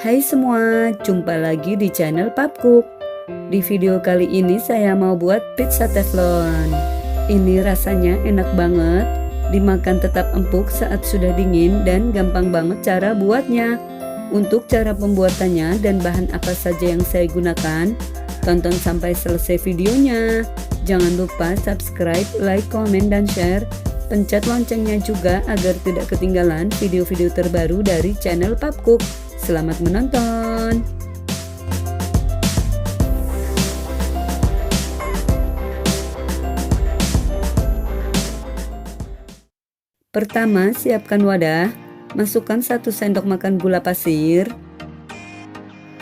Hai semua, jumpa lagi di channel Papcook. Di video kali ini saya mau buat pizza teflon. Ini rasanya enak banget, dimakan tetap empuk saat sudah dingin dan gampang banget cara buatnya. Untuk cara pembuatannya dan bahan apa saja yang saya gunakan, tonton sampai selesai videonya. Jangan lupa subscribe, like, komen, dan share. Pencet loncengnya juga agar tidak ketinggalan video-video terbaru dari channel Papcook. Selamat menonton. Pertama, siapkan wadah. Masukkan 1 sendok makan gula pasir,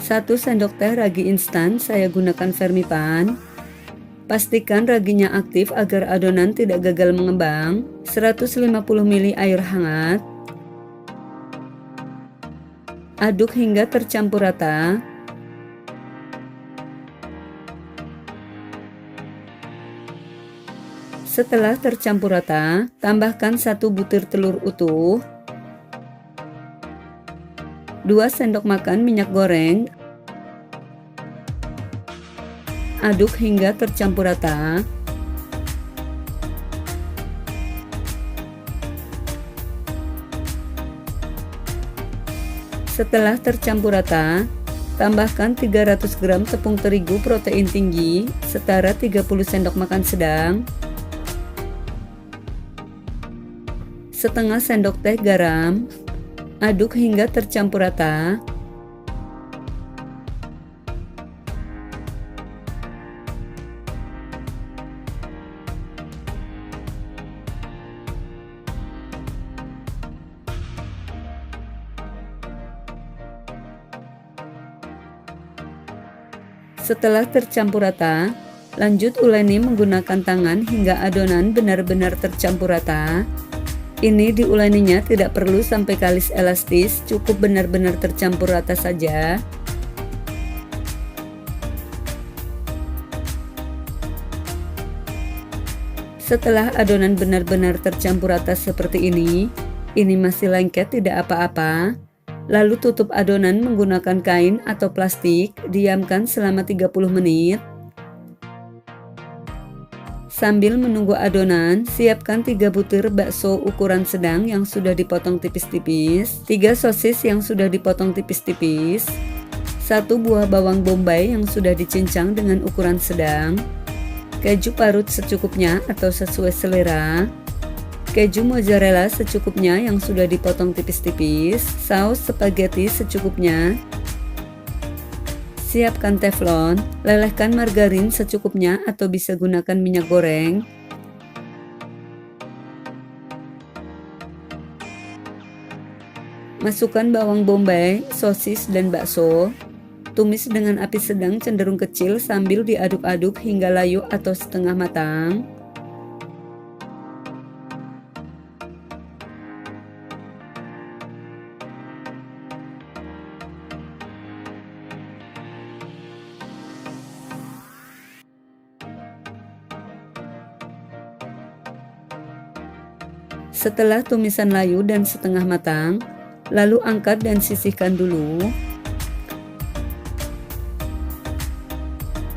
1 sendok teh ragi instan, saya gunakan Vermipan. Pastikan raginya aktif agar adonan tidak gagal mengembang. 150 ml air hangat. Aduk hingga tercampur rata. Setelah tercampur rata, tambahkan 1 butir telur utuh, 2 sendok makan minyak goreng. Aduk hingga tercampur rata. Setelah tercampur rata, tambahkan 300 gram tepung terigu protein tinggi setara 30 sendok makan sedang, setengah sendok teh garam. Aduk hingga tercampur rata. Setelah tercampur rata, lanjut uleni menggunakan tangan hingga adonan benar-benar tercampur rata. Ini diuleninya tidak perlu sampai kalis elastis, cukup benar-benar tercampur rata saja. Setelah adonan benar-benar tercampur rata seperti ini masih lengket tidak apa-apa. Lalu tutup adonan menggunakan kain atau plastik, diamkan selama 30 menit. Sambil menunggu adonan, siapkan 3 butir bakso ukuran sedang yang sudah dipotong tipis-tipis, 3 sosis yang sudah dipotong tipis-tipis, 1 buah bawang bombay yang sudah dicincang dengan ukuran sedang, keju parut secukupnya atau sesuai selera, keju mozzarella secukupnya yang sudah dipotong tipis-tipis, saus spaghetti secukupnya. Siapkan teflon, lelehkan margarin secukupnya atau bisa gunakan minyak goreng. Masukkan bawang bombay, sosis, dan bakso. Tumis dengan api sedang cenderung kecil sambil diaduk-aduk hingga layu atau setengah matang. Setelah tumisan layu dan setengah matang, lalu angkat dan sisihkan dulu.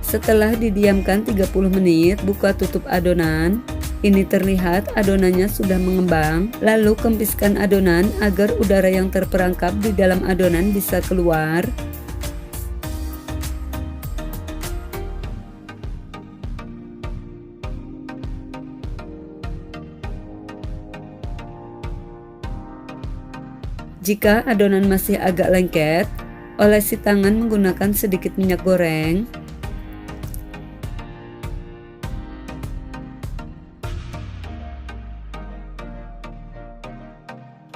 Setelah didiamkan 30 menit, buka tutup adonan. Ini terlihat adonannya sudah mengembang. Lalu kempiskan adonan agar udara yang terperangkap di dalam adonan bisa keluar. Jika adonan masih agak lengket, olesi tangan menggunakan sedikit minyak goreng.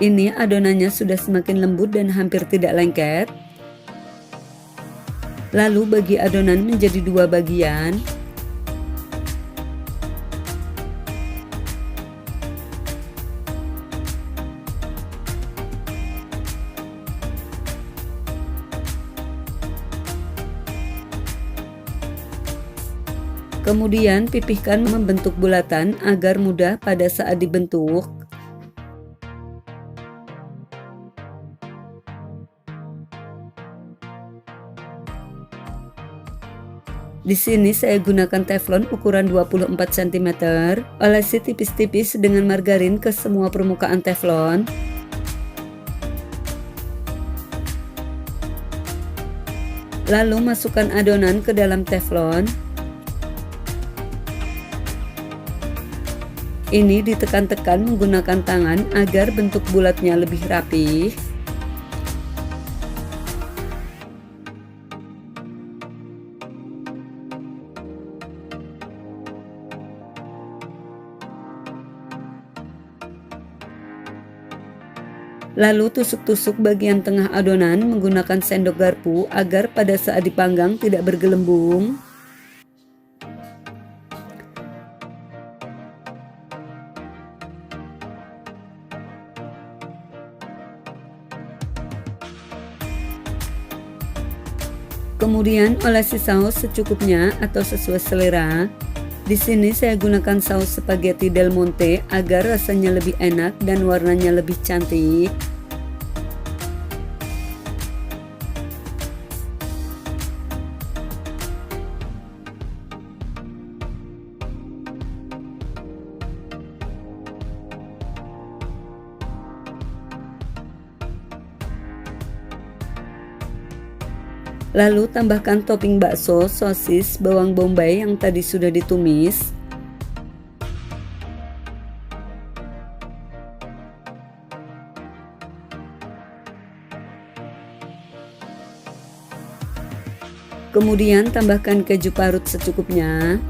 Ini adonannya sudah semakin lembut dan hampir tidak lengket. Lalu bagi adonan menjadi 2 bagian. Kemudian pipihkan membentuk bulatan agar mudah pada saat dibentuk. Di sini saya gunakan teflon ukuran 24 cm. Olesi tipis-tipis dengan margarin ke semua permukaan teflon. Lalu masukkan adonan ke dalam teflon. Ini ditekan-tekan menggunakan tangan agar bentuk bulatnya lebih rapi. Lalu tusuk-tusuk bagian tengah adonan menggunakan sendok garpu agar pada saat dipanggang tidak bergelembung. Kemudian olesi saus secukupnya atau sesuai selera. Di sini saya gunakan saus spaghetti Del Monte agar rasanya lebih enak dan warnanya lebih cantik. Lalu tambahkan topping bakso, sosis, bawang bombay yang tadi sudah ditumis. Kemudian tambahkan keju parut secukupnya.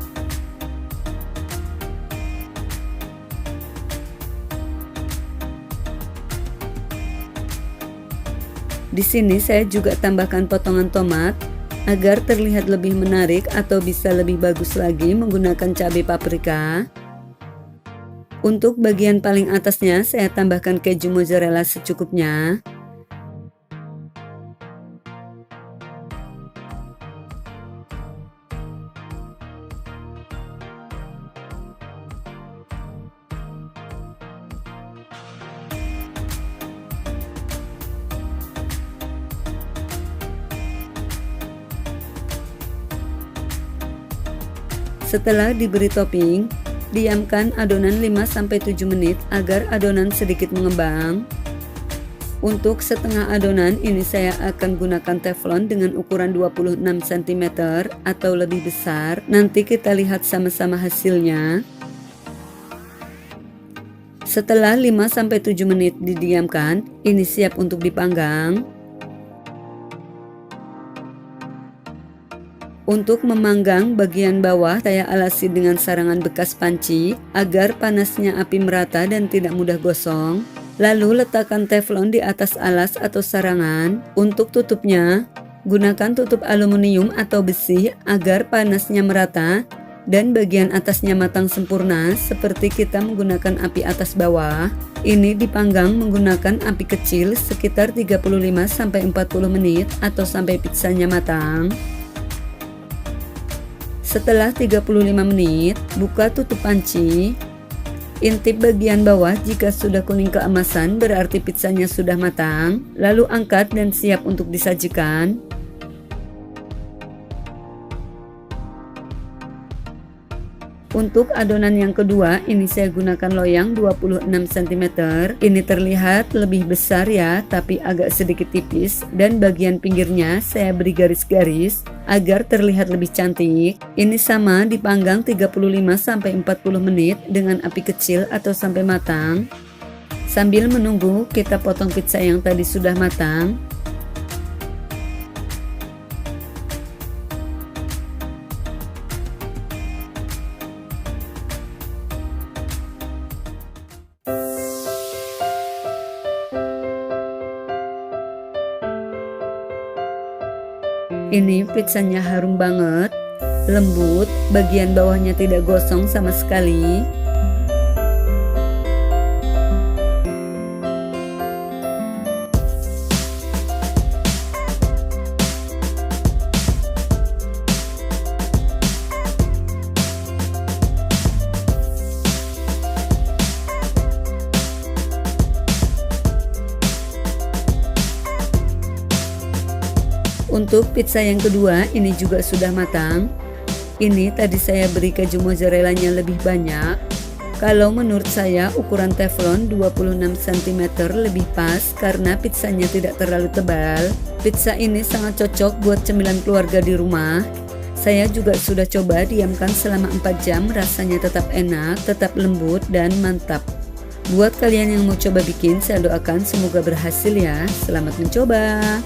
Di sini saya juga tambahkan potongan tomat agar terlihat lebih menarik atau bisa lebih bagus lagi menggunakan cabai paprika. Untuk bagian paling atasnya saya tambahkan keju mozzarella secukupnya. Setelah diberi topping, diamkan adonan 5-7 menit agar adonan sedikit mengembang. Untuk setengah adonan ini saya akan gunakan teflon dengan ukuran 26 cm atau lebih besar. Nanti kita lihat sama-sama hasilnya. Setelah 5-7 menit didiamkan, ini siap untuk dipanggang. Untuk memanggang bagian bawah saya alasi dengan sarangan bekas panci agar panasnya api merata dan tidak mudah gosong. Lalu letakkan teflon di atas alas atau sarangan. Untuk tutupnya, gunakan tutup aluminium atau besi agar panasnya merata dan bagian atasnya matang sempurna seperti kita menggunakan api atas bawah. Ini dipanggang menggunakan api kecil sekitar 35-40 menit atau sampai pizzanya matang. Setelah 35 menit, buka tutup panci. Intip bagian bawah jika sudah kuning keemasan berarti pizzanya sudah matang. Lalu angkat dan siap untuk disajikan. Untuk adonan yang kedua, ini saya gunakan loyang 26 cm. Ini terlihat lebih besar ya, tapi agak sedikit tipis. Dan bagian pinggirnya saya beri garis-garis agar terlihat lebih cantik. Ini sama dipanggang 35-40 menit dengan api kecil atau sampai matang. Sambil menunggu, kita potong pizza yang tadi sudah matang. Ini pizzanya harum banget, lembut, bagian bawahnya tidak gosong sama sekali. Untuk pizza yang kedua ini juga sudah matang. Ini tadi saya beri keju mozzarellanya lebih banyak. Kalau menurut saya ukuran teflon 26 cm lebih pas karena pizzanya tidak terlalu tebal. Pizza ini sangat cocok buat cemilan keluarga di rumah. Saya juga sudah coba diamkan selama 4 jam, rasanya tetap enak, tetap lembut dan mantap. Buat kalian yang mau coba bikin, saya doakan semoga berhasil ya. Selamat mencoba.